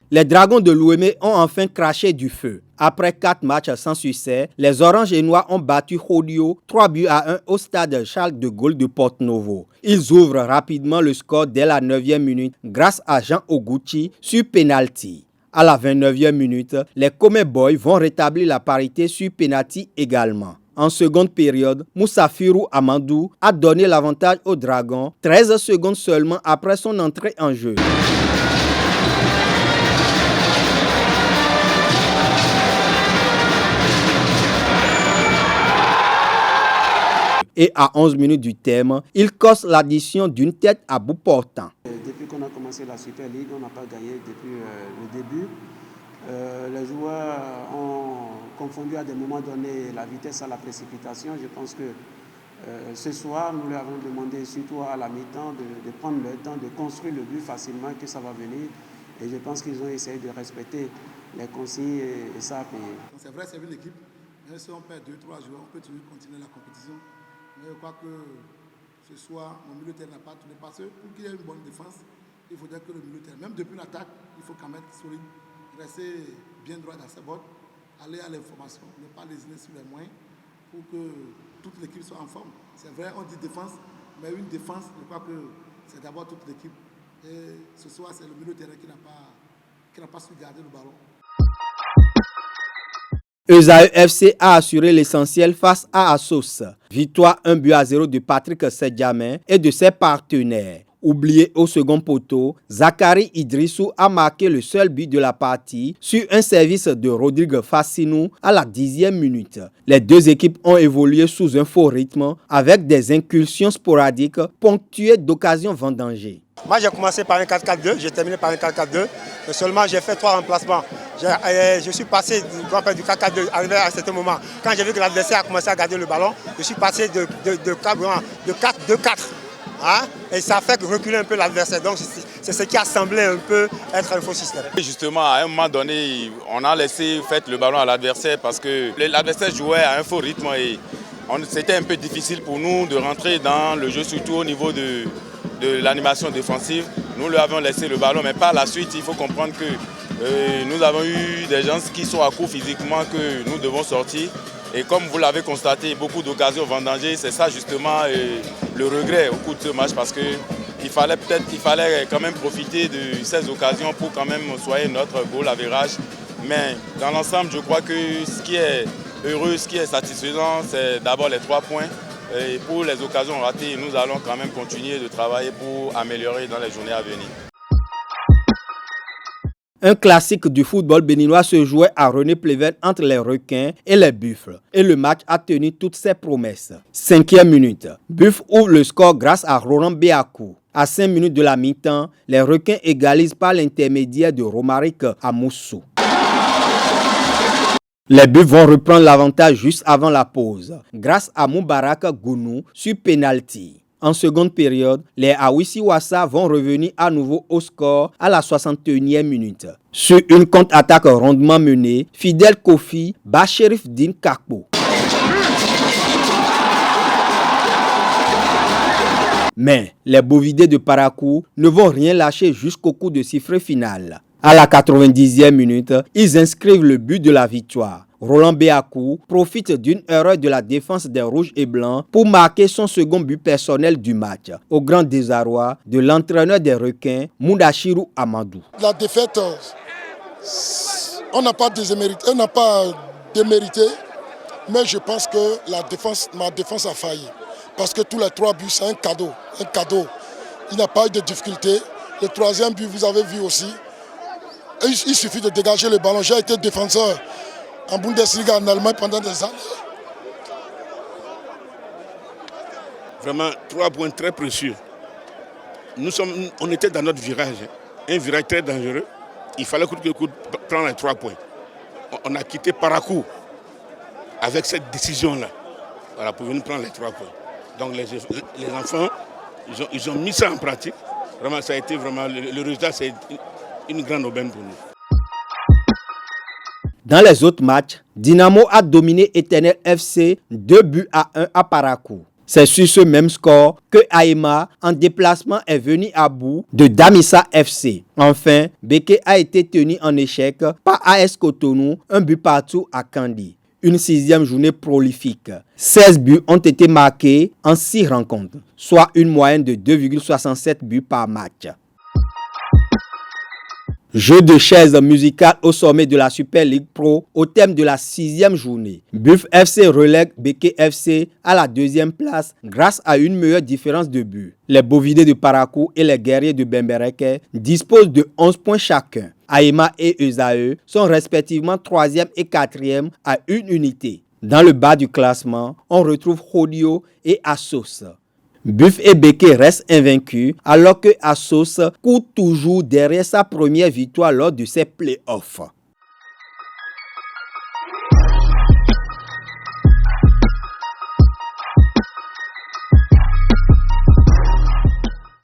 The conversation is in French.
Les Dragons de Lomé ont enfin craché du feu. Après 4 matchs sans succès, les Oranges et Noirs ont battu Hodio 3-1 au stade Charles de Gaulle de Porto-Novo. Ils ouvrent rapidement le score dès la 9e minute grâce à Jean Oguchi sur penalty. À la 29e minute, les Kome Boys vont rétablir la parité sur penalty également. En seconde période, Moussafirou Amadou a donné l'avantage aux Dragons 13 secondes seulement après son entrée en jeu. Et à 11 minutes du terme, il cause l'addition d'une tête à bout portant. Depuis qu'on a commencé la Super League, on n'a pas gagné depuis le début. Les joueurs ont confondu à des moments donnés la vitesse à la précipitation. Je pense que ce soir, nous leur avons demandé, surtout à la mi-temps, de prendre le temps de construire le but facilement, que ça va venir. Et je pense qu'ils ont essayé de respecter les consignes et ça a payé. C'est vrai, c'est une équipe. Même si on perd 2-3 joueurs, on peut toujours continuer la compétition. Mais je crois que ce soir, mon milieu de terrain n'a pas tourné. Parce que pour qu'il y ait une bonne défense, il faudrait que le milieu de terrain, même depuis l'attaque, il faut quand même être solide, rester bien droit dans sa botte, aller à l'information, ne pas lésiner sur les moyens pour que toute l'équipe soit en forme. C'est vrai, on dit défense, mais une défense, je crois que c'est d'abord toute l'équipe. Et ce soir, c'est le milieu de terrain qui n'a pas su garder le ballon. Esaü FC a assuré l'essentiel face à Assos. Victoire 1-0 de Patrick Sedjamin et de ses partenaires. Oublié au second poteau, Zachary Idrissou a marqué le seul but de la partie sur un service de Rodrigue Fassinou à la 10e minute. Les deux équipes ont évolué sous un faux rythme avec des incursions sporadiques ponctuées d'occasions vendangées. Moi j'ai commencé par un 4-4-2, j'ai terminé par un 4-4-2, mais seulement j'ai fait 3 remplacements. Je suis passé du 4-4-2, arrivé à un certain moment, quand j'ai vu que l'adversaire a commencé à garder le ballon, je suis passé de 4-2-4. Hein? Et ça fait reculer un peu l'adversaire. Donc c'est ce qui a semblé un peu être un faux système. Justement, à un moment donné, on a laissé le ballon à l'adversaire parce que l'adversaire jouait à un faux rythme et c'était un peu difficile pour nous de rentrer dans le jeu, surtout au niveau de l'animation défensive. Nous lui avons laissé le ballon, mais par la suite, il faut comprendre que nous avons eu des gens qui sont à court physiquement que nous devons sortir. Et comme vous l'avez constaté, beaucoup d'occasions vendangées, c'est ça justement le regret au cours de ce match parce qu'il fallait quand même profiter de ces occasions pour quand même soigner notre goal average. Mais dans l'ensemble, je crois que ce qui est heureux, ce qui est satisfaisant, c'est d'abord les 3 points. Et pour les occasions ratées, nous allons quand même continuer de travailler pour améliorer dans les journées à venir. Un classique du football béninois se jouait à René Pleven entre les Requins et les Buffles. Et le match a tenu toutes ses promesses. 5e minute. Buffles ouvre le score grâce à Roland Béakou. À 5 minutes de la mi-temps, les Requins égalisent par l'intermédiaire de Romaric Amoussou. Les Buffles vont reprendre l'avantage juste avant la pause, grâce à Moubarak Gounou sur penalty. En seconde période, les Awisiwassa vont revenir à nouveau au score à la 61e minute. Sur une contre-attaque rondement menée, Fidel Kofi bat Sheriff Din Kakpo. Mais les Bovidés de Parakou ne vont rien lâcher jusqu'au coup de sifflet final. À la 90e minute, ils inscrivent le but de la victoire. Roland Béakou profite d'une erreur de la défense des Rouges et Blancs pour marquer son second but personnel du match, au grand désarroi de l'entraîneur des Requins, Moudachirou Amadou. La défaite, on n'a pas démérité, mais je pense que ma défense a failli. Parce que tous les 3 buts, c'est un cadeau. Il n'y a pas eu de difficulté. Le 3e but, vous avez vu aussi. Il suffit de dégager le ballon. J'ai été défenseur en Bundesliga en Allemagne pendant des années. Vraiment 3 points très précieux. On était dans notre virage, un virage très dangereux. Il fallait coûte que coûte prendre les 3 points. On a quitté Parakou avec cette décision-là. Voilà, pour venir prendre les 3 points. Donc les enfants, ils ont mis ça en pratique. Vraiment, ça a été vraiment le résultat, c'est une grande aubaine pour nous. Dans les autres matchs, Dynamo a dominé Éternel FC 2-1 à Parakou. C'est sur ce même score que Aïma, en déplacement, est venu à bout de Damissa FC. Enfin, Béké a été tenu en échec par AS Cotonou, 1-1 à Kandi. Une 6e journée prolifique. 16 buts ont été marqués en 6 rencontres, soit une moyenne de 2,67 buts par match. Jeu de chaises musicales au sommet de la Super League Pro au thème de la 6e journée. Buff FC relègue Béké FC à la 2e place grâce à une meilleure différence de but. Les Bovidés de Parakou et les Guerriers de Bembereke disposent de 11 points chacun. Aïma et Esae sont respectivement 3e et 4e à une unité. Dans le bas du classement, on retrouve Hodio et Assos. Buff et Béké restent invaincus alors que Assos court toujours derrière sa première victoire lors de ses playoffs.